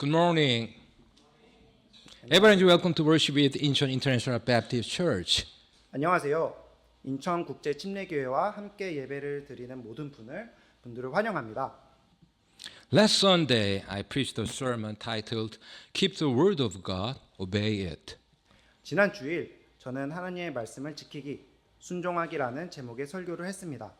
Good morning. Everyone, welcome to worship with Incheon International Baptist Church. 안녕하세요. 인천 국제 침례교회와 함께 예배를 드리는 모든 분들을 환영합니다. Last Sunday, I preached a sermon titled "Keep the Word of God, Obey It." 지난 주일 저는 하나님의 말씀을 지키기, 순종하기라는 제목의 설교를 했습니다.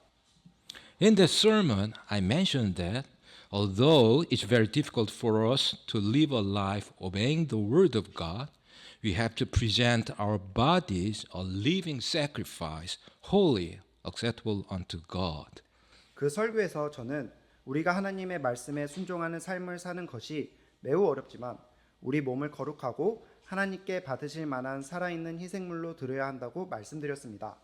In that sermon, I mentioned that although it's very difficult for us to live a life obeying the Word of God, we have to present our bodies a living sacrifice, holy, acceptable unto God. 그 설교에서 저는 우리가 하나님의 말씀에 순종하는 삶을 사는 것이 매우 어렵지만 우리 몸을 거룩하고 하나님께 받으실 만한 살아있는 희생물로 드려야 한다고 말씀드렸습니다.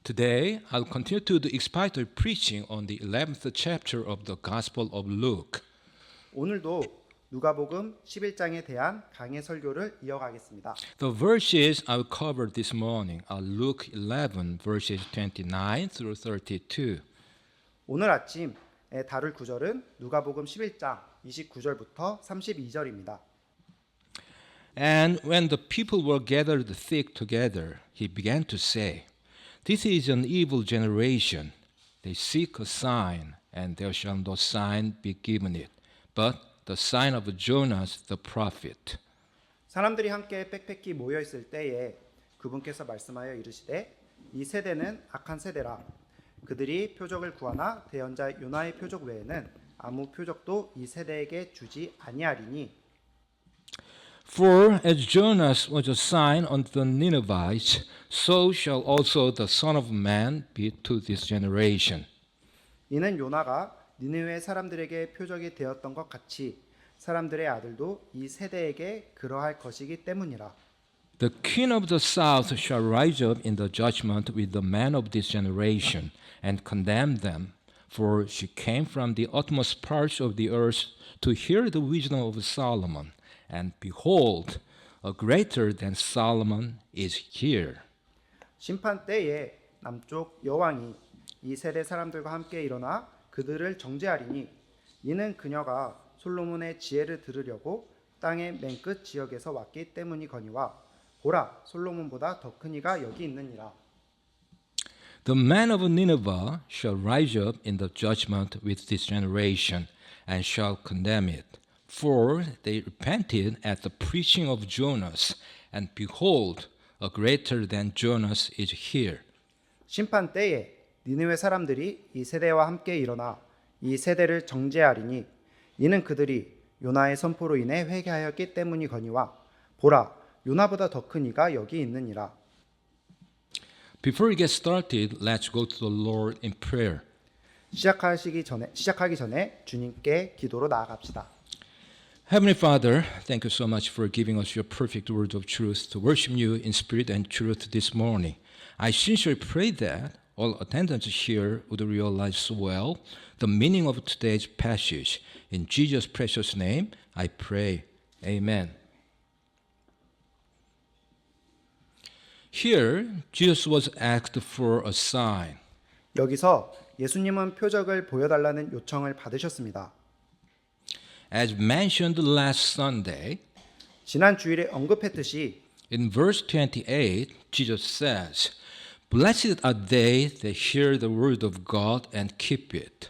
Today, I'll continue to the expository preaching on the 11th chapter of the Gospel of Luke. 오늘도 누가복음 11장에 대한 강해 설교를 이어가겠습니다. The verses I will cover this morning are Luke 11, verses 29 through 32. 오늘 아침에 다룰 구절은 누가복음 11장 29절부터 32절입니다. And when the people were gathered thick together, he began to say, "This is an evil generation. They seek a sign, and there shall no sign be given it, but the sign of Jonas the prophet." 사람들이 함께 빽빽히 모여 있을 때에 그분께서 말씀하여 이르시되 이 세대는 악한 세대라. 그들이 표적을 구하나 대언자 요나의 표적 외에는 아무 표적도 이 세대에게 주지 아니하리니. For as Jonas was a sign unto the Ninevites, so shall also the Son of Man be to this generation. 이는 요나가 니느웨 사람들에게 표적이 되었던 것 같이 사람들의 아들도 이 세대에게 그러할 것이기 때문이라. The king of the south shall rise up in the judgment with the men of this generation and condemn them, for she came from the utmost parts of the earth to hear the wisdom of Solomon, and behold, a greater than Solomon is here. 심판 때에 남쪽 여왕이 이 세대 사람들과 함께 일어나 그들을 정죄하리니 이는 그녀가 솔로몬의 지혜를 들으려고 땅의 맨 끝 지역에서 왔기 때문이거니와 보라 솔로몬보다 더 큰 이가 여기 있느니라. The men of Nineveh shall rise up in the judgment with this generation and shall condemn it. For they repented at the preaching of Jonas, and behold, a greater than Jonas is here. 심판 때에 니느웨 사람들이 이 세대와 함께 일어나 이 세대를 정죄하리니 이는 그들이 요나의 선포로 인해 회개하였기 때문이거니와 보라 요나보다 더 큰 이가 여기 있느니라. Before we get started, let's go to the Lord in prayer. 시작하기 전에 주님께 기도로 나아갑시다. Heavenly Father, thank you so much for giving us your perfect word of truth to worship you in spirit and truth this morning. I sincerely pray that all attendants here would realize well the meaning of today's passage. In Jesus' precious name, I pray. Amen. Here, Jesus was asked for a sign. 여기서 예수님은 표적을 보여달라는 요청을 받으셨습니다. As mentioned last Sunday, 지난 주일에 언급했듯이 in verse 28, Jesus says, "Blessed are they that hear the word of God and keep it."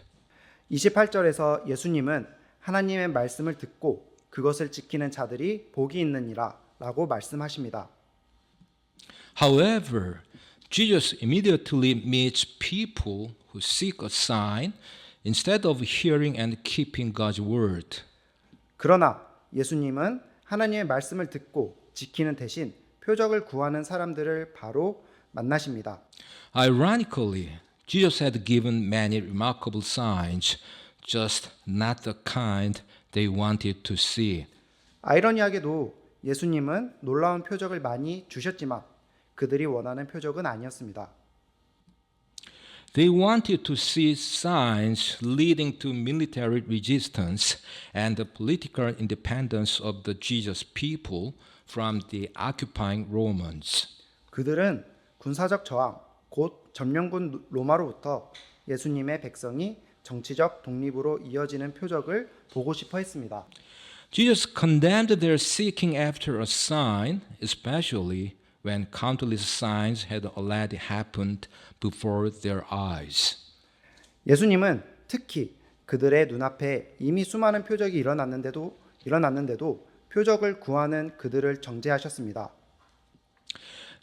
28절에서 예수님은 하나님의 말씀을 듣고 그것을 지키는 자들이 복이 있느니라 라고 말씀하십니다. However, Jesus immediately meets people who seek a sign instead of hearing and keeping God's word. 그러나 예수님은 하나님의 말씀을 듣고 지키는 대신 표적을 구하는 사람들을 바로 만나십니다. Ironically, Jesus had given many remarkable signs, just not the kind they wanted to see. 아이러니하게도 예수님은 놀라운 표적을 많이 주셨지만 그들이 원하는 표적은 아니었습니다. They wanted to see signs leading to military resistance and the political independence of the Jesus people from the occupying Romans. 그들은 군사적 저항, 곧 점령군 로마로부터 예수님의 백성이 정치적 독립으로 이어지는 표적을 보고 싶어 했습니다. Jesus condemned their seeking after a sign, especially when countless signs had already happened before their eyes. 예수님은 특히 그들의 눈앞에 이미 수많은 표적이 일어났는데도 표적을 구하는 그들을 정죄하셨습니다.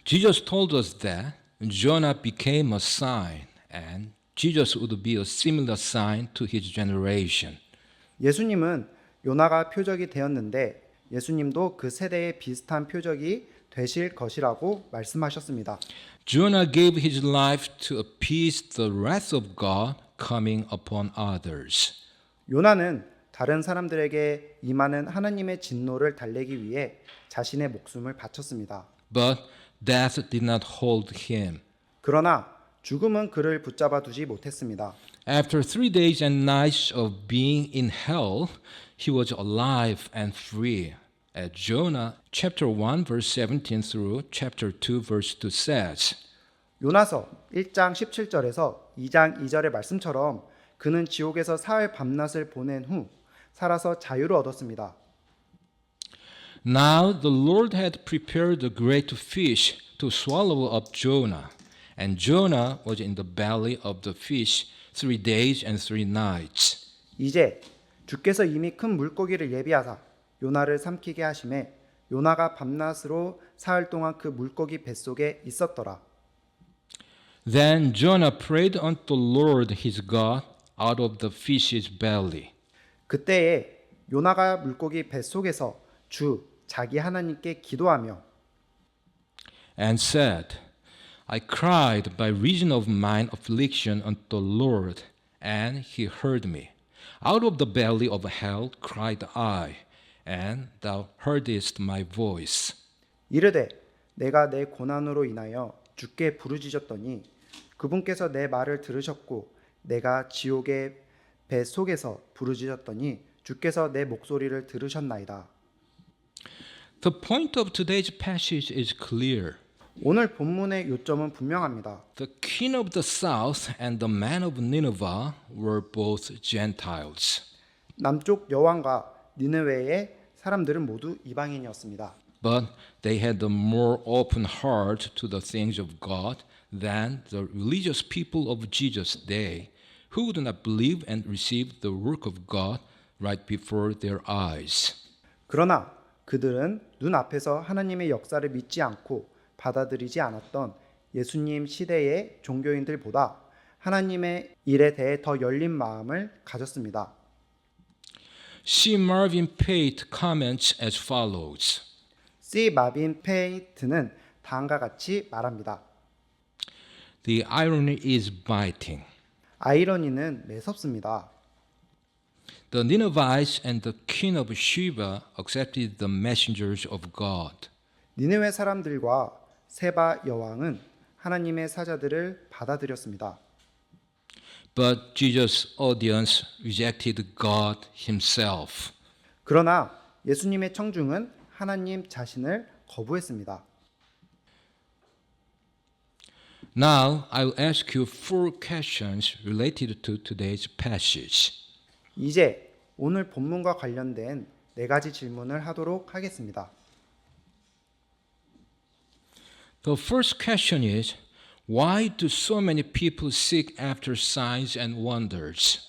Jesus told us that Jonah became a sign and Jesus would be a similar sign to his generation. 예수님은 요나가 표적이 되었는데 예수님도 그 세대에 비슷한 표적이 되실 것이라고 말씀하셨습니다. Jonah gave his life to appease the wrath of God coming upon others. 요나는 다른 사람들에게 임하는 하나님의 진노를 달래기 위해 자신의 목숨을 바쳤습니다. But death did not hold him. 그러나 죽음은 그를 붙잡아 두지 못했습니다. After 3 days and nights of being in hell, he was alive and free. As Jonah chapter 1 verse 17 through chapter 2 verse 2 says. 요나서 1장 17절에서 2장 2절의 말씀처럼 그는 지옥에서 사흘 밤낮을 보낸 후 살아서 자유를 얻었습니다. Now the Lord had prepared a great fish to swallow up Jonah, and Jonah was in the belly of the fish 3 days and 3 nights. 이제 주께서 이미 큰 물고기를 예비하사 요나를 삼키게 하심에 요나가 밤낮으로 사흘 동안 그 물고기 뱃속에 있었더라. Then Jonah prayed unto the Lord his God out of the fish's belly. 그때에 요나가 물고기 뱃속에서 주 자기 하나님께 기도하며 And said, I cried by reason of mine affliction unto the Lord, and he heard me. Out of the belly of hell cried I, and thou heardest my voice. 이르되 내가 내 고난으로 인하여 주께 부르짖었더니 그분께서 내 말을 들으셨고 내가 지옥의 배 속에서 부르짖었더니 주께서 내 목소리를 들으셨나이다. The point of today's passage is clear. 오늘 본문의 요점은 분명합니다. The king of the south and the man of Nineveh were both Gentiles. 남쪽 여왕과 니느웨의 사람들은 모두 이방인이었습니다. But they had a more open heart to the things of God than the religious people of Jesus' day, who would not believe and receive the work of God right before their eyes. 그러나 그들은 눈앞에서 하나님의 역사를 믿지 않고 받아들이지 않았던 예수님 시대의 종교인들보다 하나님의 일에 대해 더 열린 마음을 가졌습니다. C. Marvin Pate comments as follows. C. 마빈 페이트는 다음과 같이 말합니다. The irony is biting. 아이러니는 매섭습니다. The Ninevites and the king of Sheba accepted the messengers of God. 니느웨 사람들과 세바 여왕은 하나님의 사자들을 받아들였습니다. But Jesus' audience rejected God himself. 그러나 예수님의 청중은 하나님 자신을 거부했습니다. Now I will ask you 4 questions related to today's passage. 이제 오늘 본문과 관련된 4가지 질문을 하도록 하겠습니다. The first question is, why do so many people seek after signs and wonders?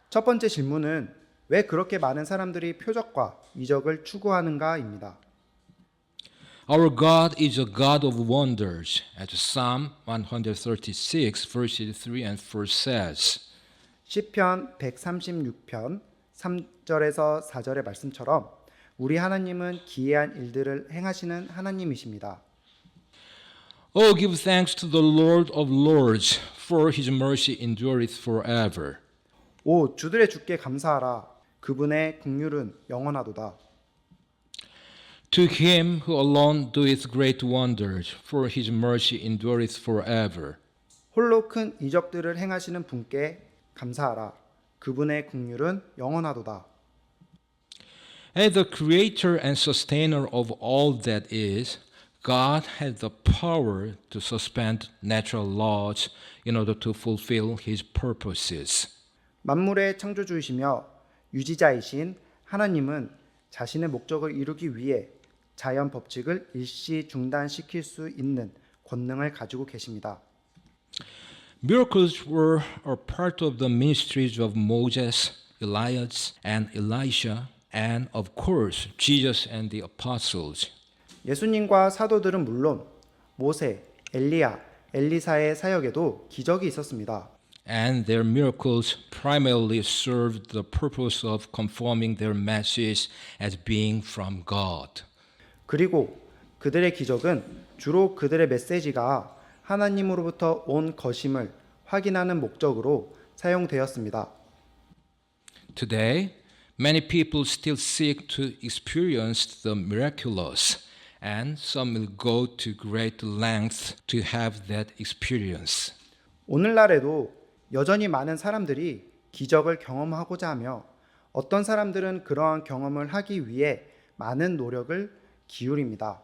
첫 번째 질문은 왜 그렇게 많은 사람들이 표적과 이적을 추구하는가입니다. Our God is a God of wonders, as Psalm 136 verses 3 and 4 says. 시편 136편 3절에서 4절의 말씀처럼 우리 하나님은 기이한 일들을 행하시는 하나님이십니다. Oh, give thanks to the Lord of lords, for his mercy endureth forever. 오 주들의 주께 감사하라. 그분의 긍휼은 영원하도다. To him who alone doeth great wonders, for his mercy endureth forever. 홀로 큰 이적들을 행하시는 분께 감사하라. 그분의 긍휼은 영원하도다. As the creator and sustainer of all that is, God has the power to suspend natural laws in order to fulfill his purposes. 만물의 창조주이시며 유지자이신 하나님은 자신의 목적을 이루기 위해 자연 법칙을 일시 중단시킬 수 있는 권능을 가지고 계십니다. Miracles were a part of the ministries of Moses, Elias, and Elisha, and of course, Jesus and the apostles. 예수님과 사도들은 물론 모세, 엘리야, 엘리사의 사역에도 기적이 있었습니다. And their miracles primarily served the purpose of confirming their message as being from God. 그리고 그들의 기적은 주로 그들의 메시지가 하나님으로부터 온 것임을 확인하는 목적으로 사용되었습니다. Today, many people still seek to experience the miraculous, and some will go to great lengths to have that experience. 오늘날에도 여전히 많은 사람들이 기적을 경험하고자 하며 어떤 사람들은 그러한 경험을 하기 위해 많은 노력을 기울입니다.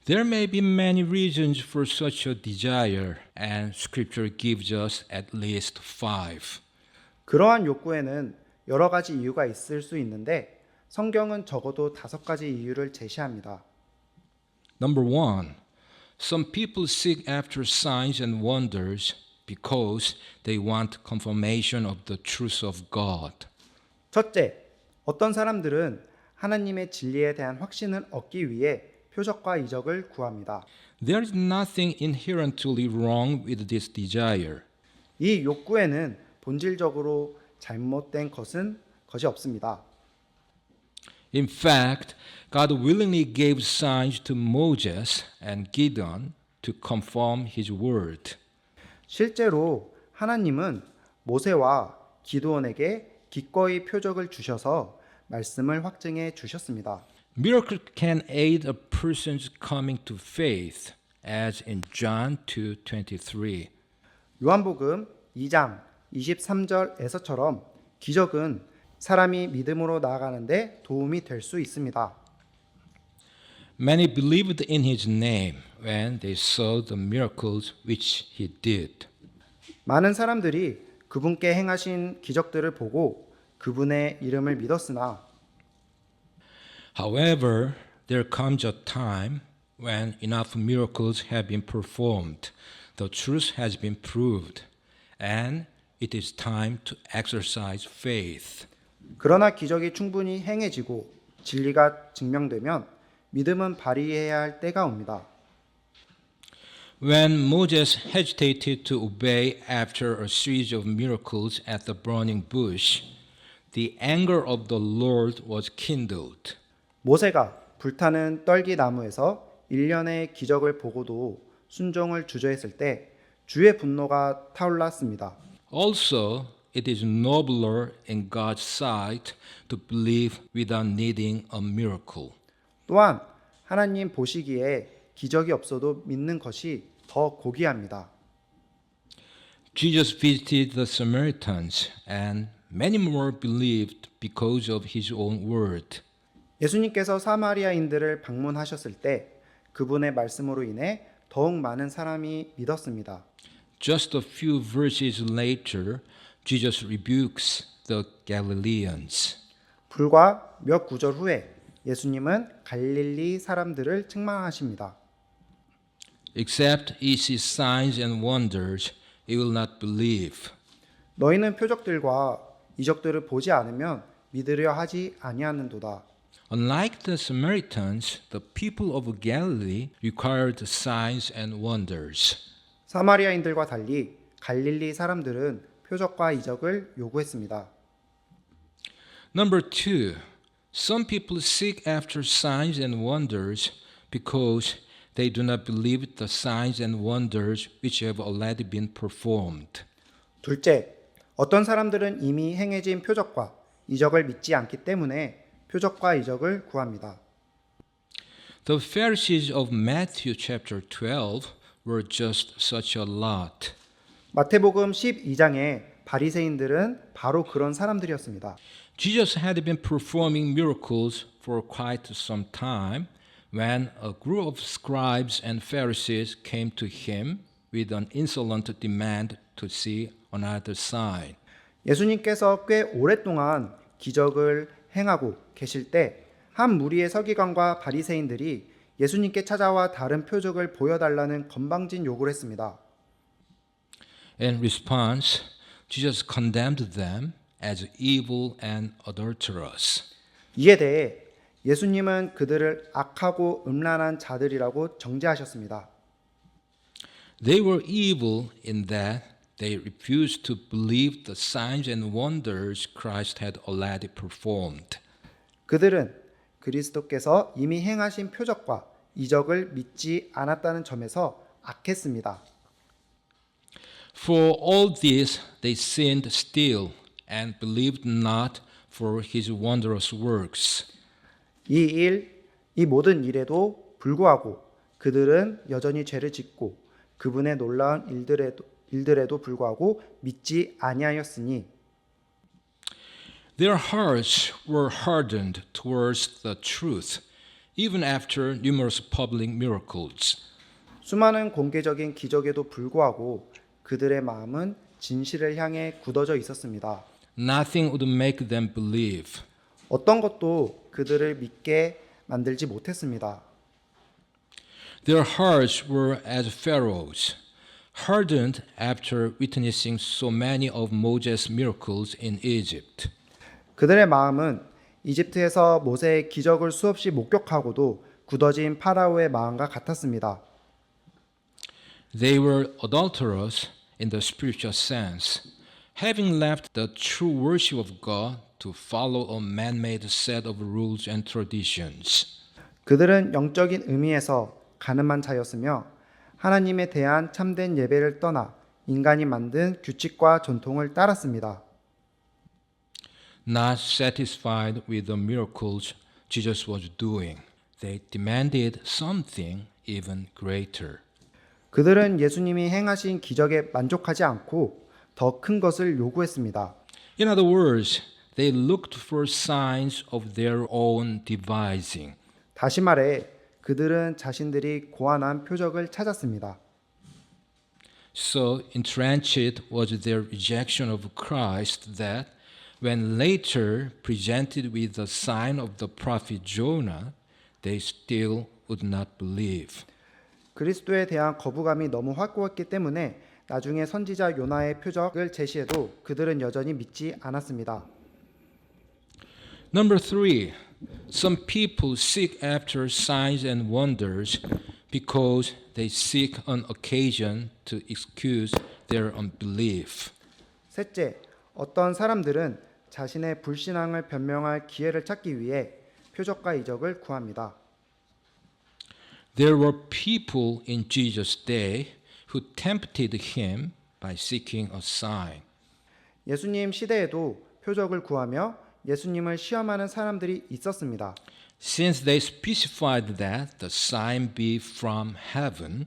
There may be many reasons for such a desire, and Scripture gives us at least 5. 그러한 욕구에는 여러 가지 이유가 있을 수 있는데 성경은 적어도 5가지 이유를 제시합니다. Number 1, some people seek after signs and wonders because they want confirmation of the truth of God. 첫째, 어떤 사람들은 하나님의 진리에 대한 확신을 얻기 위해 표적과 이적을 구합니다. There is nothing inherently wrong with this desire. 이 욕구에는 본질적으로 잘못된 것이 없습니다. In fact, God willingly gave signs to Moses and Gideon to confirm his word. 실제로 하나님은 모세와 기드온에게 기꺼이 표적을 주셔서 말씀을 확증해 주셨습니다. Miracle can aid a person's coming to faith, as in John 2:23. 요한복음 2장 23절에서처럼 기적은 사람이 믿음으로 나아가는데 도움이 될 수 있습니다. Many believed in his name when they saw the miracles which he did. 많은 사람들이 그분께 행하신 기적들을 보고 그분의 이름을 믿었으나 However, there comes a time when enough miracles have been performed, the truth has been proved, and it is time to exercise faith. 그러나 기적이 충분히 행해지고 진리가 증명되면 믿음은 발휘해야 할 때가 옵니다. When Moses hesitated to obey after a series of miracles at the burning bush, the anger of the Lord was kindled. 모세가 불타는 떨기 나무에서 일련의 기적을 보고도 순종을 주저했을 때 주의 분노가 타올랐습니다. Also, it is nobler in God's sight to believe without needing a miracle. 또한 하나님 보시기에 기적이 없어도 믿는 것이 더 고귀합니다. Jesus visited the Samaritans, and many more believed because of his own word. 예수님께서 사마리아인들을 방문하셨을 때 그분의 말씀으로 인해 더욱 많은 사람이 믿었습니다. Just a few verses later, Jesus rebukes the Galileans. 불과 몇 구절 후에 예수님은 갈릴리 사람들을 책망하십니다. Except ye see signs and wonders, ye will not believe. 너희는 표적들과 이적들을 보지 않으면 믿으려 하지 아니하는도다. Unlike the Samaritans, the people of Galilee required signs and wonders. 사마리아인들과 달리 갈릴리 사람들은 표적과 이적을 요구했습니다. Number 2, some people seek after signs and wonders because they do not believe the signs and wonders which have already been performed. 둘째, 어떤 사람들은 이미 행해진 표적과 이적을 믿지 않기 때문에 표적과 이적을 구합니다. The Pharisees of Matthew chapter 12 were just such a lot. 마태복음 12장의 바리새인들은 바로 그런 사람들이었습니다. Jesus had been performing miracles for quite some time when a group of scribes and Pharisees came to him with an insolent demand to see another sign. 예수님께서 꽤 오랫동안 기적을 행하고 계실 때 한 무리의 서기관과 바리새인들이 예수님께 찾아와 다른 표적을 보여달라는 건방진 요구를 했습니다. In response, Jesus condemned them as evil and adulterous. 이에 대해 예수님은 그들을 악하고 음란한 자들이라고 정죄하셨습니다. They were evil in that they refused to believe the signs and wonders Christ had already performed. 그들은 그리스도께서 이미 행하신 표적과 이적을 믿지 않았다는 점에서 악했습니다. For all this they sinned still and believed not for his wondrous works. 이 모든 일에도 불구하고 그들은 여전히 죄를 짓고 그분의 놀라운 일들에도 불구하고 믿지 아니하였으니 Their hearts were hardened towards the truth, even after numerous public miracles. 수많은 공개적인 기적에도 불구하고 그들의 마음은 진실을 향해 굳어져 있었습니다. Nothing would make them believe. 어떤 것도 그들을 믿게 만들지 못했습니다. Their hearts were as Pharaoh's, hardened after witnessing so many of Moses' miracles in Egypt. 그들의 마음은 이집트에서 모세의 기적을 수없이 목격하고도 굳어진 파라오의 마음과 같았습니다. They were adulterous in the spiritual sense, having left the true worship of God to follow a man-made set of rules and traditions. 그들은 영적인 의미에서 가늠한 자였으며 하나님에 대한 참된 예배를 떠나 인간이 만든 규칙과 전통을 따랐습니다. Not satisfied with the miracles Jesus was doing, they demanded something even greater. 그들은 예수님이 행하신 기적에 만족하지 않고 더 큰 것을 요구했습니다. In other words, they looked for signs of their own devising. 다시 말해 그들은 자신들이 고안한 표적을 찾았습니다. So entrenched was their rejection of Christ that when later presented with the sign of the prophet Jonah, they still would not believe. 그리스도에 대한 거부감이 너무 확고했기 때문에 나중에 선지자 요나의 표적을 제시해도 그들은 여전히 믿지 않았습니다. Number 3, some people seek after signs and wonders because they seek an occasion to excuse their unbelief. 셋째, 어떤 사람들은 자신의 불신앙을 변명할 기회를 찾기 위해 표적과 이적을 구합니다. There were people in Jesus' day who tempted him by seeking a sign. 예수님 시대에도 표적을 구하며 예수님을 시험하는 사람들이 있었습니다. Since they specified that the sign be from heaven,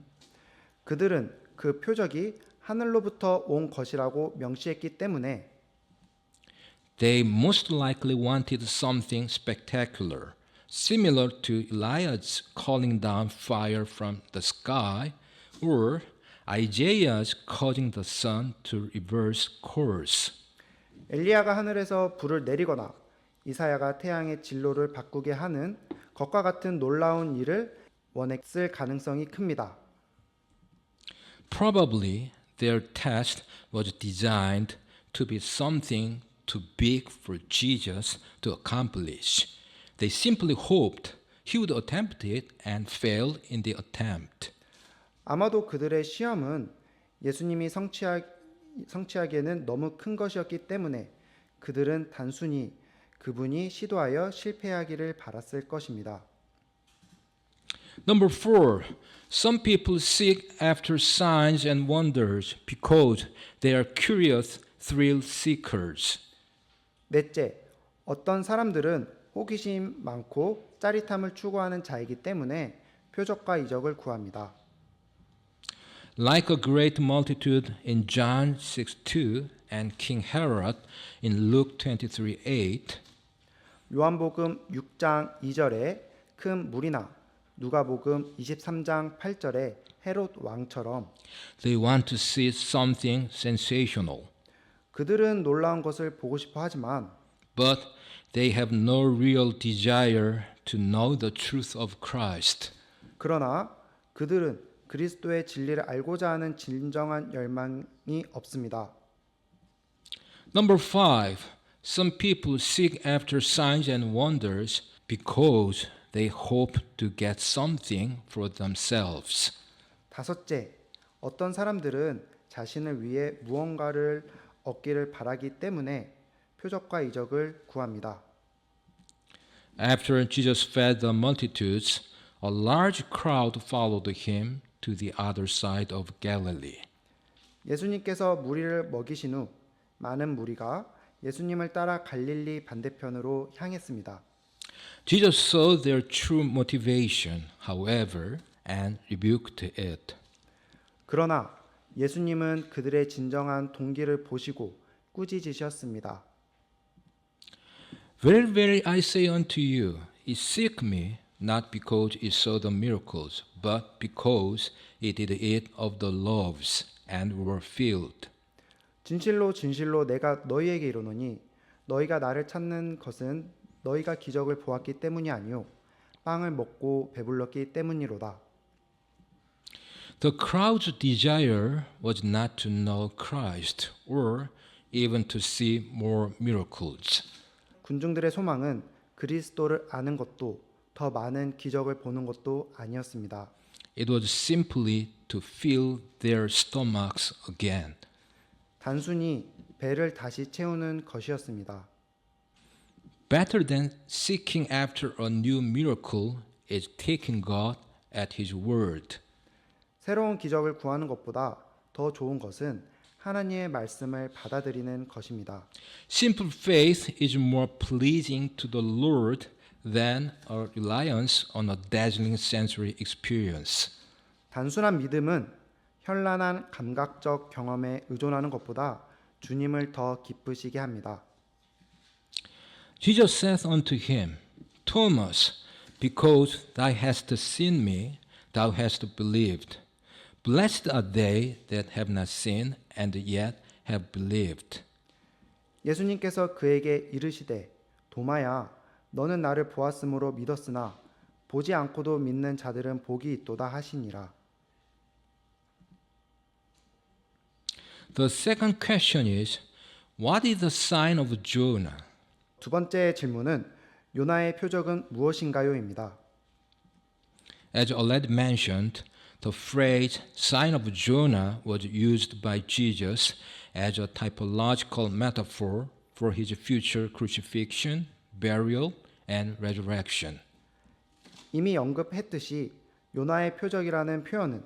그들은 그 표적이 하늘로부터 온 것이라고 명시했기 때문에 they most likely wanted something spectacular, similar to Elijah's calling down fire from the sky, or Isaiah's causing the sun to reverse course. 엘리야가 하늘에서 불을 내리거나 이사야가 태양의 진로를 바꾸게 하는 것과 같은 놀라운 일을 원했을 가능성이 큽니다. Probably their test was designed to be something too big for Jesus to accomplish. They simply hoped he would attempt it and failed in the attempt. 아마도 그들의 시험은 예수님이 성취하기에는 너무 큰 것이었기 때문에 그들은 단순히 그분이 시도하여 실패하기를 바랐을 것입니다. Number 4, some people seek after signs and wonders because they are curious thrill seekers. 넷째, 어떤 사람들은 호기심 많고 짜릿함을 추구하는 자이기 때문에 표적과 이적을 구합니다. Like a great multitude in John 6:2 and King Herod in Luke 23:8, 요한복음 6장 2절에 큰 무리나 누가복음 23장 8절에 헤롯 왕처럼 they want to see something sensational. 그들은 놀라운 것을 보고 싶어 하지만 But they have no real desire to know the truth of Christ. 그러나 그들은 그리스도의 진리를 알고자 하는 진정한 열망이 없습니다. Number 5. Some people seek after signs and wonders because they hope to get something for themselves. 다섯째, 어떤 사람들은 자신을 위해 무언가를 얻기를 바라기 때문에 표적과 이적을 구합니다. After Jesus fed the multitudes, a large crowd followed him to the other side of Galilee. 예수님께서 무리를 먹이신 후 많은 무리가 예수님을 따라 갈릴리 반대편으로 향했습니다. Jesus saw their true motivation, however, and rebuked it. 그러나 예수님은 그들의 진정한 동기를 보시고 꾸짖으셨습니다. Very, very, I say unto you, ye seek me, not because ye saw the miracles, but because ye did eat of the loaves and were filled. 진실로 진실로 내가 너희에게 이르노니 너희가 나를 찾는 것은 너희가 기적을 보았기 때문이 아니요 빵을 먹고 배불렀기 때문이로다. The crowd's desire was not to know Christ or even to see more miracles. 군중들의 소망은 그리스도를 아는 것도 더 많은 기적을 보는 것도 아니었습니다. It was simply to fill their stomachs again. 단순히 배를 다시 채우는 것이었습니다. Better than seeking after a new miracle is taking God at His word. 새로운 기적을 구하는 것보다 더 좋은 것은 하나님의 말씀을 받아들이는 것입니다. Simple faith is more pleasing to the Lord than a reliance on a dazzling sensory experience. 단순한 믿음은 현란한 감각적 경험에 의존하는 것보다 주님을 더 기쁘시게 합니다. Jesus saith unto him, Thomas, because thou hast seen me, thou hast believed. Blessed are they that have not seen and yet have believed. 예수님께서 그에게 이르시되 도마야 너는 나를 보았으므로 믿었으나 보지 않고도 믿는 자들은 복이 있도다 하시니라. The second question is, what is the sign of Jonah? 두 번째 질문은 요나의 표적은 무엇인가요입니다. As already mentioned, the phrase sign of Jonah was used by Jesus as a typological metaphor for his future crucifixion, burial, and resurrection. 이미 언급했듯이 요나의 표적이라는 표현은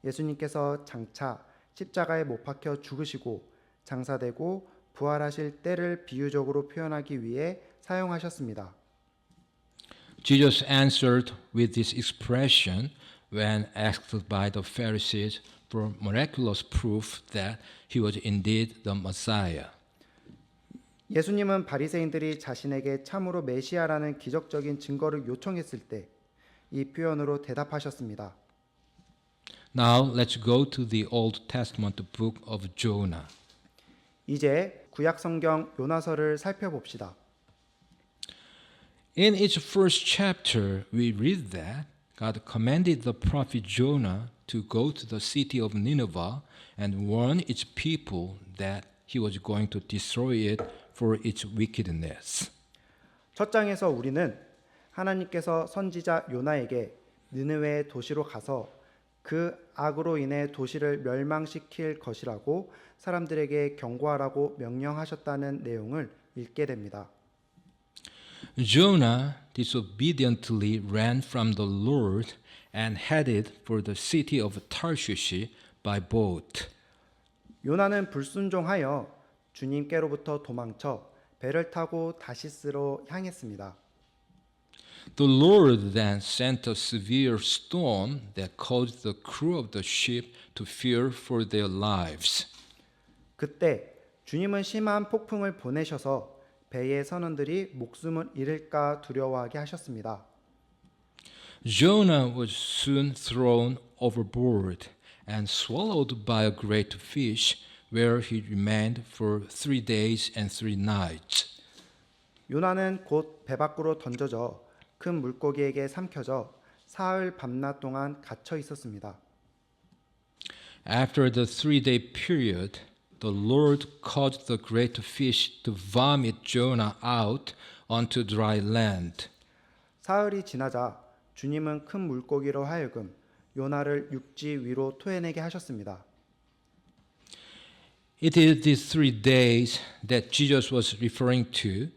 예수님께서 장차 십자가에 못 박혀 죽으시고 장사되고 부활하실 때를 비유적으로 표현하기 위해 사용하셨습니다. Jesus answered with this expression when asked by the Pharisees for miraculous proof that he was indeed the Messiah. 예수님은 바리새인들이 자신에게 참으로 메시아라는 기적적인 증거를 요청했을 때 이 표현으로 대답하셨습니다. Now let's go to the Old Testament book of Jonah. 이제 구약 성경 요나서를 살펴봅시다. In its first chapter, we read that God commanded the prophet Jonah to go to the city of Nineveh and warn its people that he was going to destroy it for its wickedness. 첫 장에서 우리는 하나님께서 선지자 요나에게 느느웨 도시로 가서 그 악으로 인해 도시를 멸망시킬 것이라고 사람들에게 경고하라고 명령하셨다는 내용을 읽게 됩니다. Jonah disobediently ran from the Lord and headed for the city of Tarshish by boat. 요나는 불순종하여 주님께로부터 도망쳐 배를 타고 다시스로 향했습니다. The Lord then sent a severe storm that caused the crew of the ship to fear for their lives. 그때 주님은 심한 폭풍을 보내셔서 배의 선원들이 목숨을 잃을까 두려워하게 하셨습니다. Jonah was soon thrown overboard and swallowed by a great fish, where he remained for 3 days and 3 nights. 요나는 곧 배 밖으로 던져져 큰 물고기에게 삼켜져 사흘 밤낮 동안 갇혀 있었습니다. After the 3-day period, the Lord caused the great fish to vomit Jonah out onto dry land. 사흘이 지나자 주님은 큰 물고기로 하여금 요나를 육지 위로 토해내게 하셨습니다. It is these 3 days that Jesus was referring to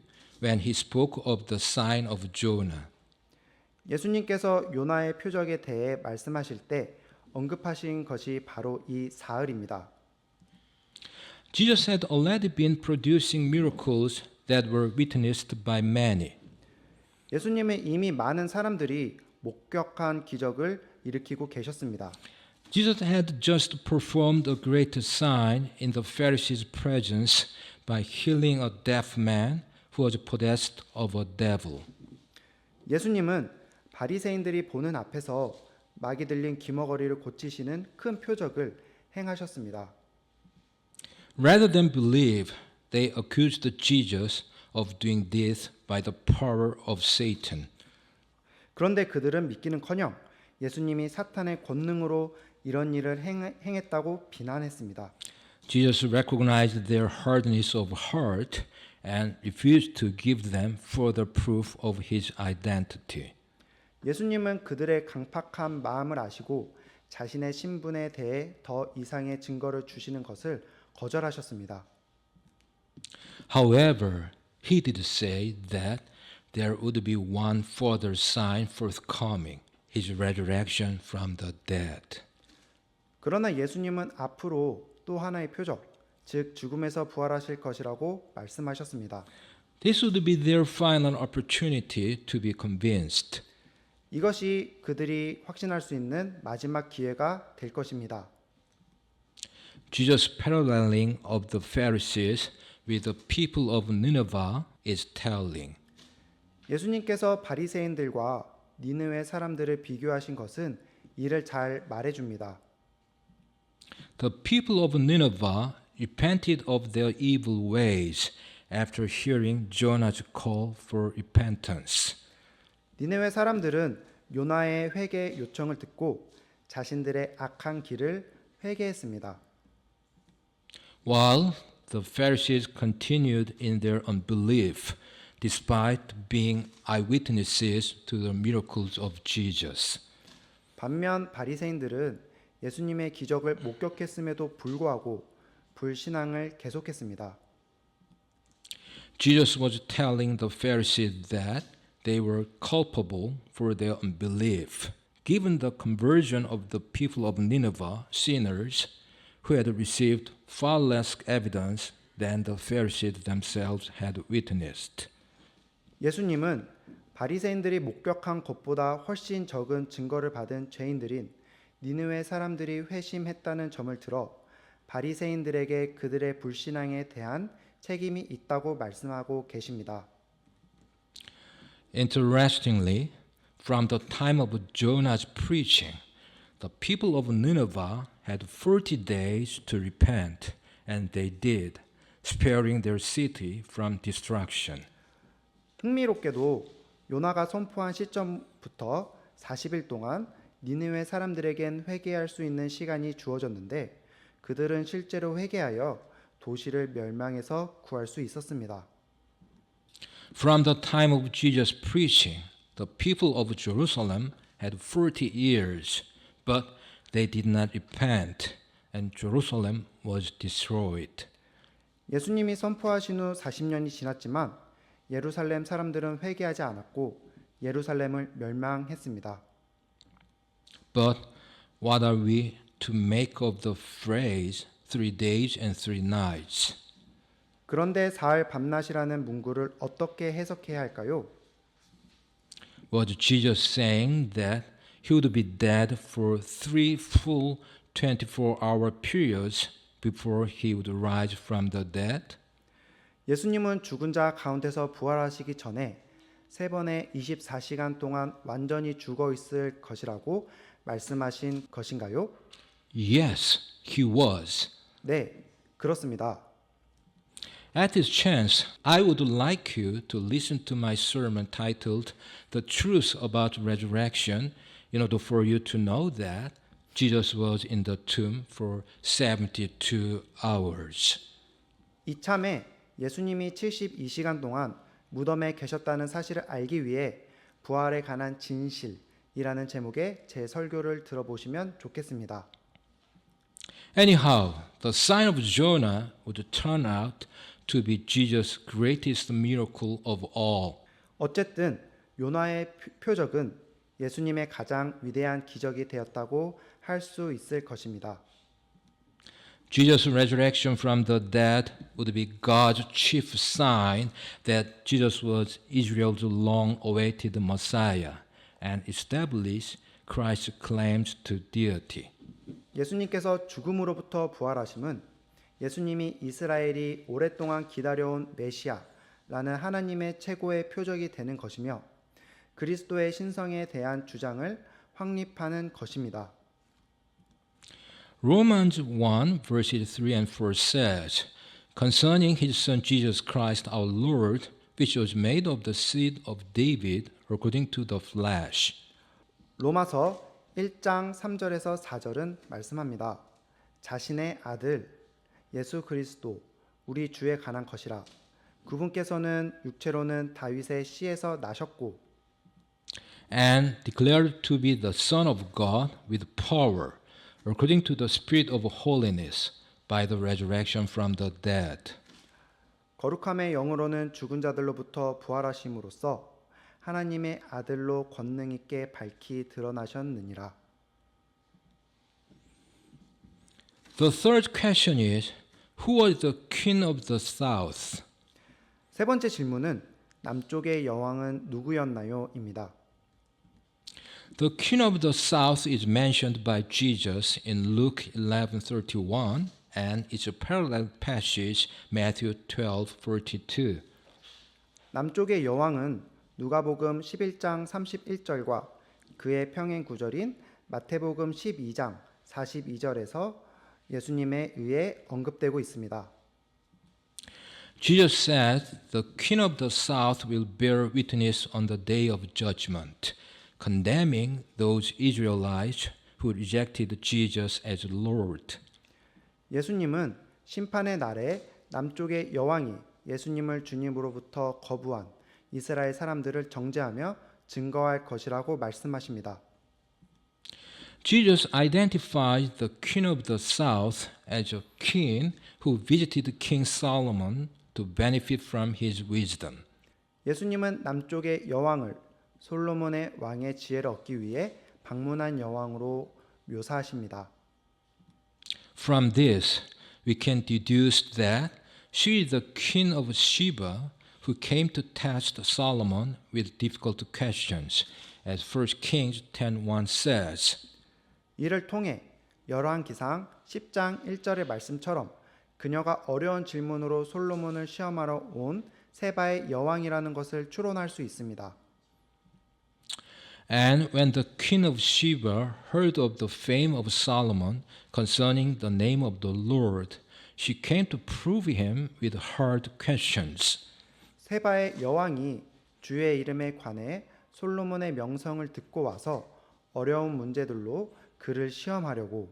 when he spoke of the sign of Jonah. 예수님께서 요나의 표적에 대해 말씀하실 때 언급하신 것이 바로 이 사흘입니다. Jesus had already been producing miracles that were witnessed by many. 예수님은 이미 많은 사람들이 목격한 기적을 일으키고 계셨습니다. Jesus had just performed a great sign in the Pharisees' presence by healing a deaf man who was possessed of a devil. 예수님은 바리새인들이 보는 앞에서 마귀 들린 귀머거리를 고치시는 큰 표적을 행하셨습니다. Rather than believe, they accused Jesus of doing this by the power of Satan. 그런데 그들은 믿기는커녕 예수님이 사탄의 권능으로 이런 일을 행했다고 비난했습니다. Jesus recognized their hardness of heart and refused to give them further proof of his identity. 예수님은 그들의 강팍한 마음을 아시고 자신의 신분에 대해 더 이상의 증거를 주시는 것을 거절하셨습니다. However, he did say that there would be one further sign forthcoming, his resurrection from the dead. 그러나 예수님은 앞으로 또 하나의 표적, 즉 죽음에서 부활하실 것이라고 말씀하셨습니다. This would be their final opportunity to be convinced. 이것이 그들이 확신할 수 있는 마지막 기회가 될 것입니다. Jesus' paralleling of the Pharisees with the people of Nineveh is telling. 예수님께서 바리새인들과 니느웨 사람들을 비교하신 것은 이를 잘 말해줍니다. The people of Nineveh repented of their evil ways after hearing Jonah's call for repentance. 니느웨 사람들은 요나의 회개 요청을 듣고 자신들의 악한 길을 회개했습니다. While the Pharisees continued in their unbelief despite being eyewitnesses to the miracles of Jesus. 반면 바리새인들은 예수님의 기적을 목격했음에도 불구하고 불신앙을 계속했습니다. Jesus was telling the Pharisees that they were culpable for their unbelief, given the conversion of the people of Nineveh, sinners, who had received far less evidence than the Pharisees themselves had witnessed. 예수님은 바리새인들이 목격한 것보다 훨씬 적은 증거를 받은 죄인들인 니느웨 사람들이 회심했다는 점을 들어 바리새인들에게 그들의 불신앙에 대한 책임이 있다고 말씀하고 계십니다. Interestingly, from the time of Jonah's preaching, the people of Nineveh had 40 days to repent, and they did, sparing their city from destruction. 흥미롭게도 요나가 선포한 시점부터 40일 동안 니느웨 사람들에겐 회개할 수 있는 시간이 주어졌는데 그들은 실제로 회개하여 도시를 멸망해서 구할 수 있었습니다. From the time of Jesus' preaching, the people of Jerusalem had 40 years, but they did not repent, and Jerusalem was destroyed. 예수님이 선포하신 후 40년이 지났지만 예루살렘 사람들은 회개하지 않았고 예루살렘을 멸망했습니다. But what are we to make of the phrase 3 days and 3 nights? 그런데 사흘 밤낮이라는 문구를 어떻게 해석해야 할까요? Was Jesus saying that he would be dead for 3 full 24-hour periods before he would rise from the dead? 예수님은 죽은 자 가운데서 부활하시기 전에 세 번의 24시간 동안 완전히 죽어 있을 것이라고 말씀하신 것인가요? Yes, he was. 네, 그렇습니다. At this chance, I would like you to listen to my sermon titled The Truth About Resurrection, in order for you to know that Jesus was in the tomb for 72 hours. 이참에 예수님이 72시간 동안 무덤에 계셨다는 사실을 알기 위해 부활에 관한 진실이라는 제목의 제 설교를 들어보시면 좋겠습니다. Anyhow, the sign of Jonah would turn out to be Jesus' greatest miracle of all. 어쨌든 요나의 표적은 예수님의 가장 위대한 기적이 되었다고 할 수 있을 것입니다. Jesus' resurrection from the dead would be God's chief sign that Jesus was Israel's long-awaited Messiah and establish Christ's claims to deity. 예수님께서 죽음으로부터 부활하심은 예수님이 이스라엘이 오랫동안 기다려온 메시아라는 하나님의 최고의 표적이 되는 것이며 그리스도의 신성에 대한 주장을 확립하는 것입니다. Romans 1 verses 3 and 4 says, concerning his son Jesus Christ our Lord, which was made of the seed of David according to the flesh. 로마서 1장 3절에서 4절은 말씀합니다. 자신의 아들 예수 그리스도 우리 주에 관한 것이라. 그분께서는 육체로는 다윗의 씨에서 나셨고 and declared to be the Son of God with power, according to the Spirit of holiness, by the resurrection from the dead. 거룩함의 영으로는 죽은 자들로부터 부활하심으로써 하나님의 아들로 권능 있게 밝히 드러나셨느니라. The third question is, who was the king of the south? 세 번째 질문은 남쪽의 여왕은 누구였나요? 입니다. The king of the south is mentioned by Jesus in Luke 11:31 and its a parallel passage Matthew 12:42. 남쪽의 여왕은 누가복음 11장 31절과 그의 평행 구절인 마태복음 12장 42절에서 예수님에 의해 언급되고 있습니다. Jesus said, the king of the south will bear witness on the day of judgment, condemning those Israelites who rejected Jesus as Lord. 예수님은 심판의 날에 남쪽의 여왕이 예수님을 주님으로부터 거부한 이스라엘 사람들을 정죄하며 증거할 것이라고 말씀하십니다. Jesus identified the king of the south as a king who visited King Solomon to benefit from his wisdom. 예수님은 남쪽의 여왕을 솔로몬의 왕의 지혜를 얻기 위해 방문한 여왕으로 묘사하십니다. From this, we can deduce that she is the king of Sheba who came to test Solomon with difficult questions, as 1 Kings 10:1 says. 이를 통해 열왕기상 10장 1절의 말씀처럼 그녀가 어려운 질문으로 솔로몬을 시험하러 온 세바의 여왕이라는 것을 추론할 수 있습니다. And when the king of Sheba heard of the fame of Solomon concerning the name of the Lord, she came to prove him with hard questions. 세바의 여왕이 주의 이름에 관해 솔로몬의 명성을 듣고 와서 어려운 문제들로 그를 시험하려고.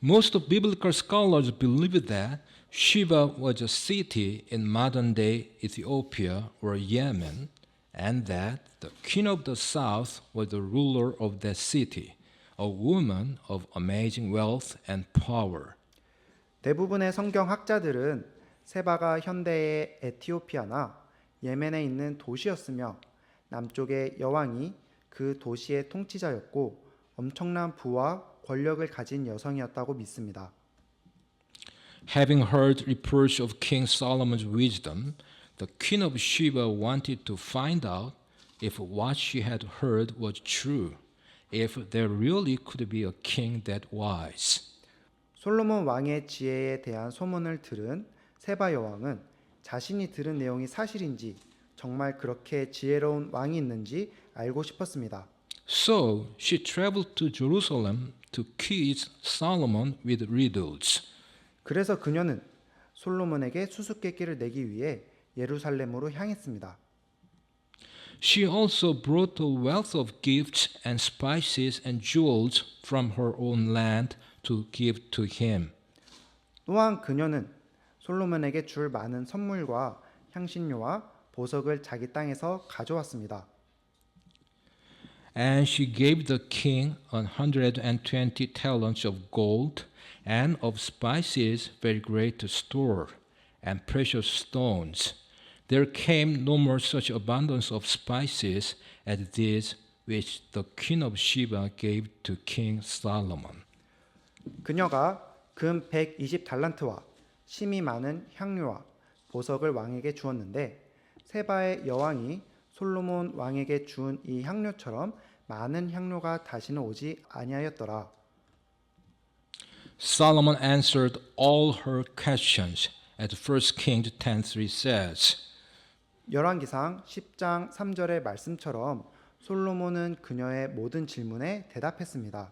Most biblical scholars believe that Sheba was a city in modern-day Ethiopia or Yemen, and that the king of the south was the ruler of that city, a woman of amazing wealth and power. 대부분의 성경 학자들은 세바가 현대의 에티오피아나 예멘에 있는 도시였으며 남쪽의 여왕이 그 도시의 통치자였고 엄청난 부와 권력을 가진 여성이었다고 믿습니다. Having heard reports of King Solomon's wisdom, the king of Sheba wanted to find out if what she had heard was true, if there really could be a king that wise. 솔로몬 왕의 지혜에 대한 소문을 들은 세바 여왕은 자신이 들은 내용이 사실인지 정말 그렇게 지혜로운 왕이 있는지 알고 싶었습니다. So she traveled to Jerusalem to quiz Solomon with riddles. 그래서 그녀는 솔로몬에게 수수께끼를 내기 위해 예루살렘으로 향했습니다. She also brought a wealth of gifts and spices and jewels from her own land to give to him. 또한 그녀는 솔로몬에게 줄 많은 선물과 향신료와 보석을 자기 땅에서 가져왔습니다. And she gave the king 120 talents of gold and of spices very great store and precious stones. There came no more such abundance of spices as these which the queen of Sheba gave to King Solomon. 그녀가 금 120달란트와 심이 많은 향료와 보석을 왕에게 주었는데 세바의 여왕이 솔로몬 왕에게 준 이 향료처럼 많은 향료가 다시는 오지 아니하였더라. Solomon answered all her questions, as 1 Kings 10:3 says. 열왕기상 10장 3절의 말씀처럼 솔로몬은 그녀의 모든 질문에 대답했습니다.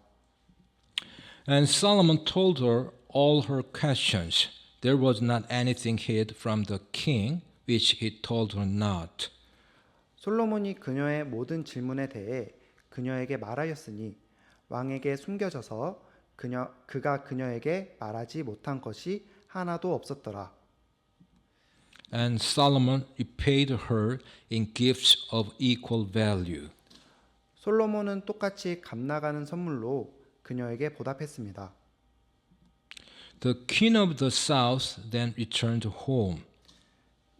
And Solomon told her all her questions. There was not anything hid from the king which he told her not. 솔로몬이 그녀의 모든 질문에 대해 그녀에게 말하였으니 왕에게 숨겨져서 그가 그녀에게 말하지 못한 것이 하나도 없었더라. And Solomon repaid her in gifts of equal value. 솔로몬은 똑같이 값나가는 선물로 그녀에게 보답했습니다. The king of the south then returned home.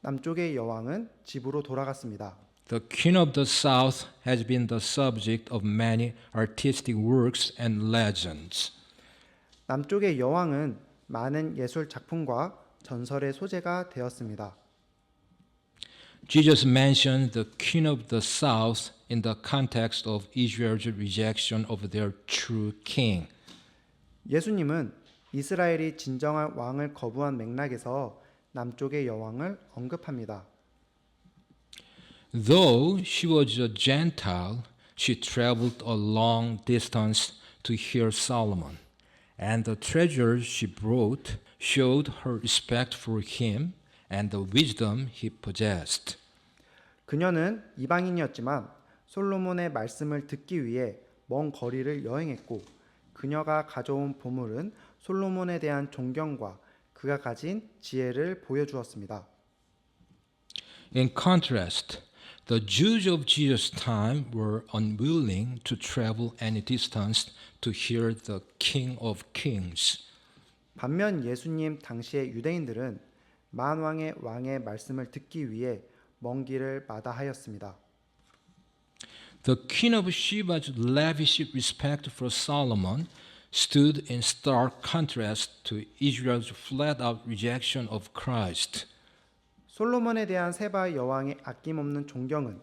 남쪽의 여왕은 집으로 돌아갔습니다. The king of the south has been the subject of many artistic works and legends. 남쪽의 여왕은 많은 예술 작품과 전설의 소재가 되었습니다. Jesus mentioned the king of the south in the context of Israel's rejection of their true king. 예수님은 이스라엘이 진정한 왕을 거부한 맥락에서 남쪽의 여왕을 언급합니다. Though she was a Gentile, she traveled a long distance to hear Solomon, and the treasures she brought showed her respect for him and the wisdom he possessed. 그녀는 이방인이었지만 솔로몬의 말씀을 듣기 위해 먼 거리를 여행했고 그녀가 가져온 보물은 솔로몬에 대한 존경과 그가 가진 지혜를 보여주었습니다. In contrast, the Jews of Jesus' time were unwilling to travel any distance to hear the King of Kings. 반면 예수님 당시의 유대인들은 만왕의 왕의 말씀을 듣기 위해 먼 길을 마다하였습니다. The king of Sheba's lavish respect for Solomon stood in stark contrast to Israel's flat-out rejection of Christ. 솔로몬에 대한 세바 여왕의 아낌없는 존경은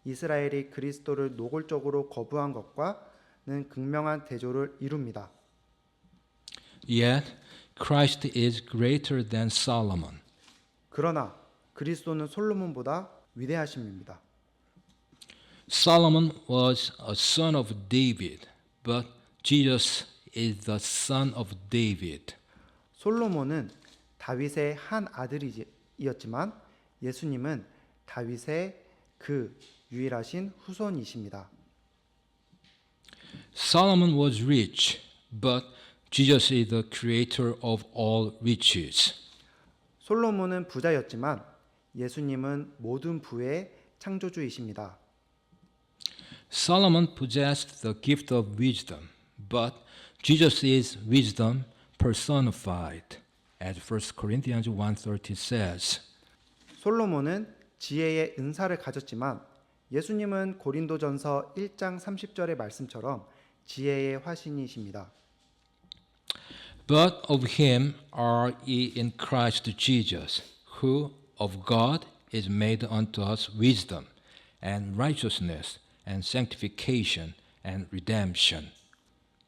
이스라엘이 그리스도를 노골적으로 거부한 것과는 극명한 대조를 이룹니다. Yet Christ is greater than Solomon. 그러나 그리스도는 솔로몬보다 위대하심입니다. Solomon was a son of David, but Jesus is the son of David. 솔로몬은 다윗의 한 아들이었지만 예수님은 다윗의 그 유일하신 후손이십니다. Solomon was rich, but Jesus is the creator of all riches. 솔로몬은 부자였지만 예수님은 모든 부의 창조주이십니다. Solomon possessed the gift of wisdom, but Jesus is wisdom personified, as 1 Corinthians 1:30 says. 솔로몬은 지혜의 은사를 가졌지만 예수님은 고린도전서 1장 30절의 말씀처럼 지혜의 화신이십니다. But of him are ye in Christ Jesus, who of God is made unto us wisdom, and righteousness, and sanctification, and redemption.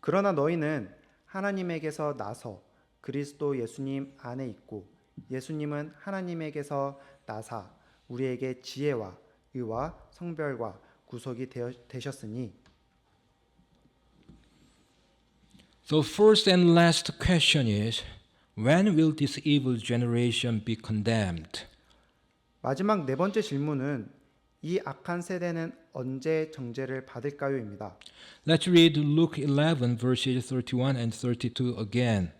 그러나 너희는 하나님에게서 나서 그리스도 예수님 안에 있고 예수님은 하나님에게서 나사 우리에게 지혜와 의와 성별과 구속이 되셨으니. The first and last question is, When will this evil generation be condemned? 마지막 네 번째 질문은 이 악한 세대는 언제 정죄를 받을까요입니다. Let's read Luke 11 verses 31 and 32 again.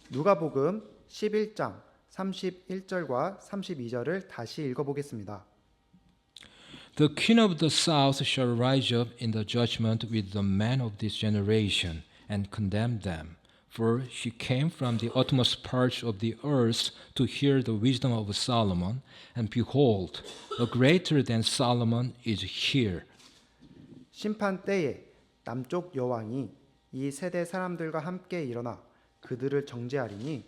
누가복음 11장 31절과 32절을 다시 읽어보겠습니다. The king of the south shall rise up in the judgment with the men of this generation and condemn them. For she came from the utmost parts of the earth to hear the wisdom of Solomon, and behold, a greater than Solomon is here. 심판 때에 남쪽 여왕이 이 세대 사람들과 함께 일어나 그들을 정죄하리니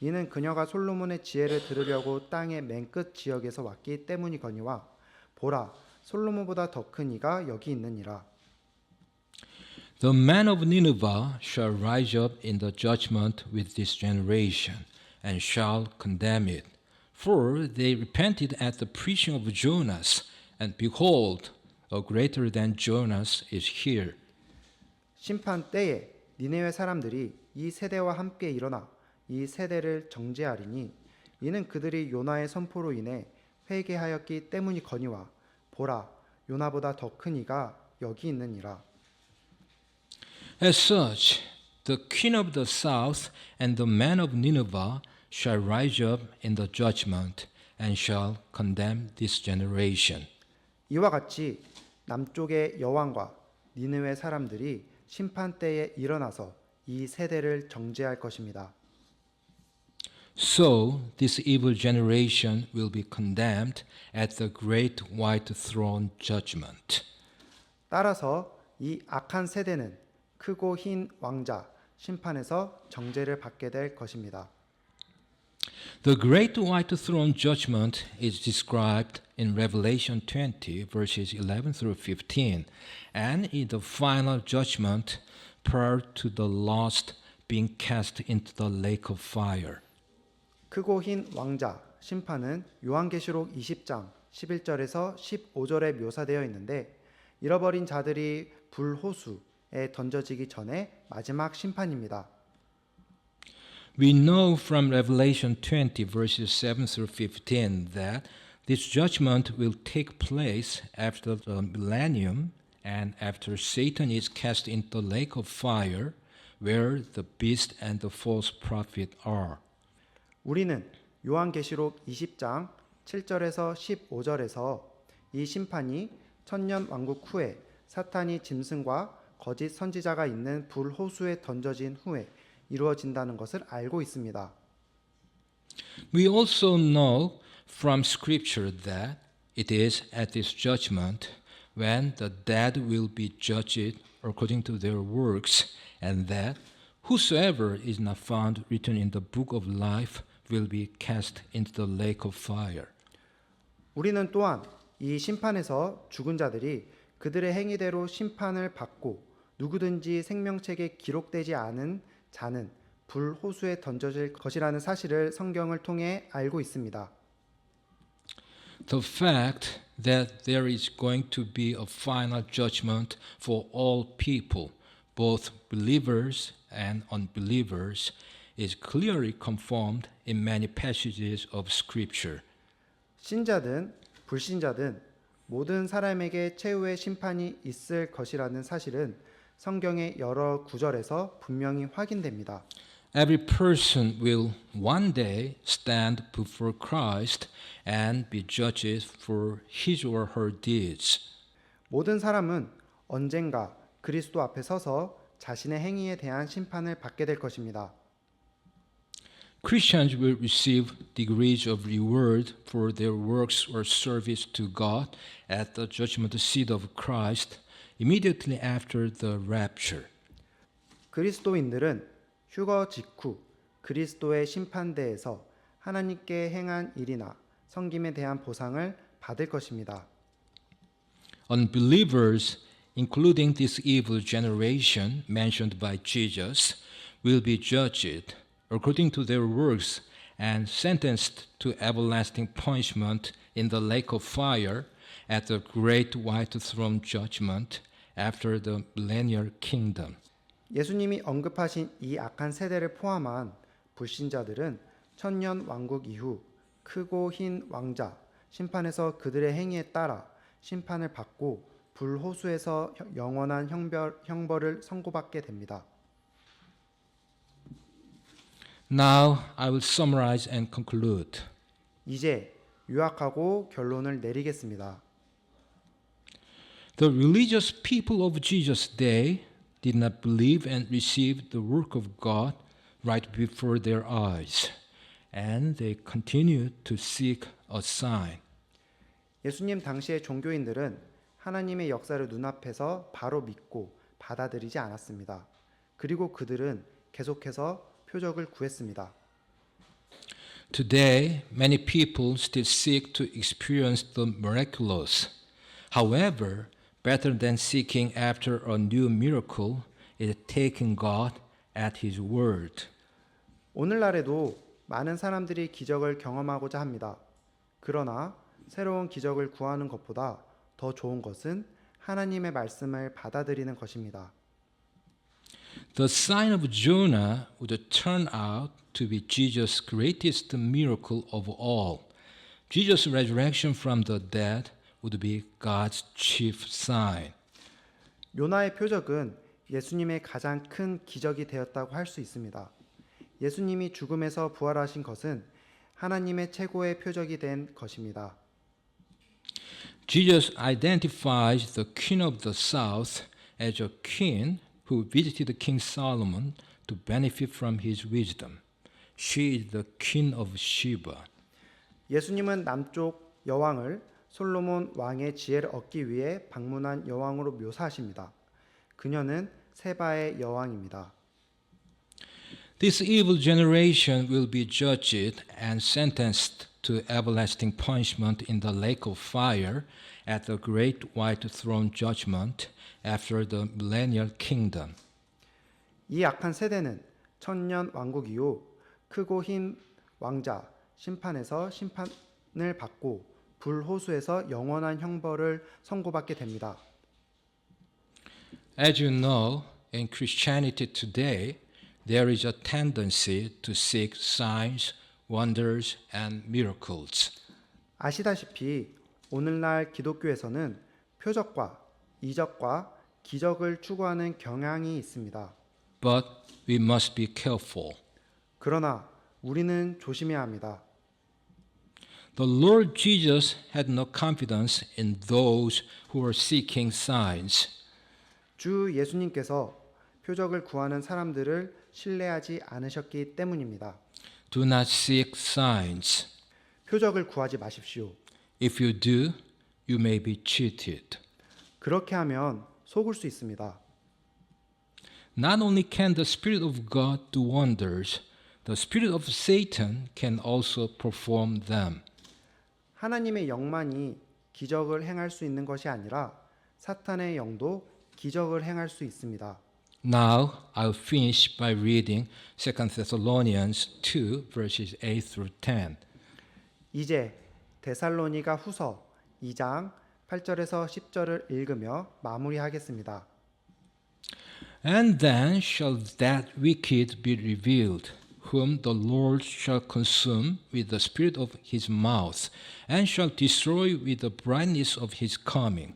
이는 그녀가 솔로몬의 지혜를 들으려고 땅의 맨 끝 지역에서 왔기 때문이거니와 보라 솔로몬보다 더 큰 이가 여기 있느니라. The men of Nineveh shall rise up in the judgment with this generation, and shall condemn it. For they repented at the preaching of Jonas, and behold, a greater than Jonas is here. 심판 때에 니네웨 사람들이 이 세대와 함께 일어나 이 세대를 정죄하리니 이는 그들이 요나의 선포로 인해 회개하였기 때문이거니와 보라 요나보다 더 큰 이가 여기 있느니라. As such, the king of the south and the men of Nineveh shall rise up in the judgment, and shall condemn this generation. 이와 같이 남쪽의 여왕과 니느웨 사람들이 심판 때에 일어나서 이 세대를 정죄할 것입니다. So this evil generation will be condemned at the great white throne judgment. 따라서 이 악한 세대는 크고 흰 왕자 심판에서 정죄를 받게 될 것입니다. The great white throne judgment is described in Revelation 20 verses 11 through 15, and in the final judgment prior to the lost being cast into the lake of fire. 크고 흰 왕자 심판은 요한계시록 20장 11절에서 15절에 묘사되어 있는데 잃어버린 자들이 불호수에 던져지기 전에 마지막 심판입니다. We know from Revelation 20 verses 7 through 15 that this judgment will take place after the millennium and after Satan is cast into the lake of fire where the beast and the false prophet are. 우리는 요한계시록 20장 7절에서 15절에서 이 심판이 천년 왕국 후에 사탄이 짐승과 거짓 선지자가 있는 불호수에 던져진 후에 이루어진다는 것을 알고 있습니다. We also know from Scripture that it is at this judgment when the dead will be judged according to their works, and that whosoever is not found written in the book of life will be cast into the lake of fire. 우리는 또한 이 심판에서 죽은 자들이 그들의 행위대로 심판을 받고 누구든지 생명책에 기록되지 않은 자는 불호수에 던져질 것이라는 사실을 성경을 통해 알고 있습니다. The fact that there is going to be a final judgment for all people, both believers and unbelievers, is clearly confirmed in many passages of Scripture. 신자든 불신자든 모든 사람에게 최후의 심판이 있을 것이라는 사실은 성경의 여러 구절에서 분명히 확인됩니다. Every person will one day stand before Christ and be judged for his or her deeds. 모든 사람은 언젠가 그리스도 앞에 서서 자신의 행위에 대한 심판을 받게 될 것입니다. Christians will receive degrees of reward for their works or service to God at the judgment seat of Christ immediately after the rapture. 그리스도인들은 휴거 직후 그리스도의 심판대에서 하나님께 행한 일이나 섬김에 대한 보상을 받을 것입니다. Unbelievers, including this evil generation mentioned by Jesus, will be judged according to their works and sentenced to everlasting punishment in the lake of fire at the great white throne judgment after the millennial kingdom. 예수님이 언급하신 이 악한 세대를 포함한 불신자들은 천년 왕국 이후 크고 흰 왕자 심판에서 그들의 행위에 따라 심판을 받고 불호수에서 영원한 형벌을 선고받게 됩니다. Now I will summarize and conclude. 이제 요약하고 결론을 내리겠습니다. The religious people of Jesus' day did not believe and receive the work of God right before their eyes, and they continued to seek a sign. 예수님 당시의 종교인들은 하나님의 역사를 눈앞에서 바로 믿고 받아들이지 않았습니다. 그리고 그들은 계속해서 표적을 구했습니다. Today, many people still seek to experience the miraculous. However, better than seeking after a new miracle is taking God at His word. 오늘날에도 많은 사람들이 기적을 경험하고자 합니다. 그러나 새로운 기적을 구하는 것보다 더 좋은 것은 하나님의 말씀을 받아들이는 것입니다. The sign of Jonah would turn out to be Jesus' greatest miracle of all. Jesus' resurrection from the dead would be God's chief sign. 요나의 표적은 예수님의 가장 큰 기적이 되었다고 할 수 있습니다. 예수님이 죽음에서 부활하신 것은 하나님의 최고의 표적이 된 것입니다. Jesus identifies the king of the south as a king who visited King Solomon to benefit from his wisdom. She is the queen of Sheba. 예수님은 남쪽 여왕을 솔로몬 왕의 지혜를 얻기 위해 방문한 여왕으로 묘사하십니다. 그녀는 세바의 여왕입니다. This evil generation will be judged and sentenced to everlasting punishment in the lake of fire at the great white throne judgment after the millennial kingdom. 이 악한 세대는 천년 왕국 이후 크고 흰 왕자 심판에서 심판을 받고 불호수에서 영원한 형벌을 선고받게 됩니다. As you know, in Christianity today, there is a tendency to seek signs, wonders, and miracles. 아시다시피 오늘날 기독교에서는 표적과 이적과 기적을 추구하는 경향이 있습니다. But we must be careful. 그러나 우리는 조심해야 합니다. The Lord Jesus had no confidence in those who were seeking signs. 주 예수님께서 표적을 구하는 사람들을 신뢰하지 않으셨기 때문입니다. Do not seek signs. 표적을 구하지 마십시오. If you do, you may be cheated. 그렇게 하면 속을 수 있습니다. Not only can the Spirit of God do wonders, the Spirit of Satan can also perform them. 하나님의 영만이 기적을 행할 수 있는 것이 아니라 사탄의 영도 기적을 행할 수 있습니다. Now I'll finish by reading 2 Thessalonians 2 verses 8 through 10. 이제 데살로니가 후서 2장 8절에서 10절을 읽으며 마무리하겠습니다. And then shall that wicked be revealed, whom the Lord shall consume with the spirit of his mouth, and shall destroy with the brightness of his coming.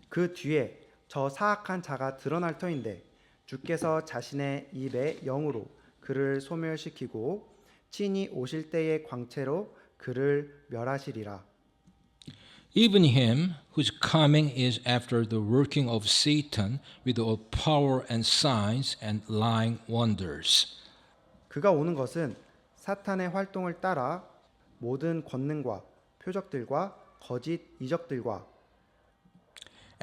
그 뒤에 저 사악한 자가 드러날 터인데 주께서 자신의 입의 영으로 그를 소멸시키고 친히 오실 때의 광채로 그를 멸하시리라. Even him whose coming is after the working of Satan with all power and signs and lying wonders. 그가 오는 것은 사탄의 활동을 따라 모든 권능과 표적들과 거짓 이적들과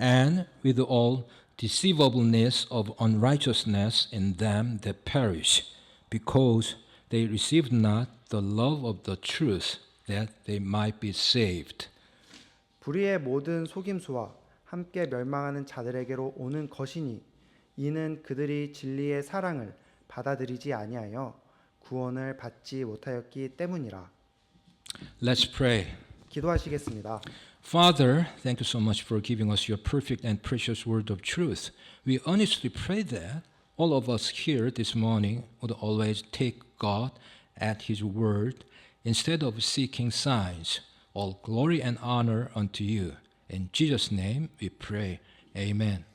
And with all deceivableness of unrighteousness in them that perish, because they received not the love of the truth, that they might be saved. 불의의 모든 속임수와 함께 멸망하는 자들에게로 오는 것이니 이는 그들이 진리의 사랑을 받아들이지 아니하여 구원을 받지 못하였기 때문이라. Let's pray. 기도하시겠습니다. Father, thank you so much for giving us your perfect and precious word of truth. We honestly pray that all of us here this morning would always take God at His word instead of seeking signs. All glory and honor unto you. In Jesus' name we pray. Amen.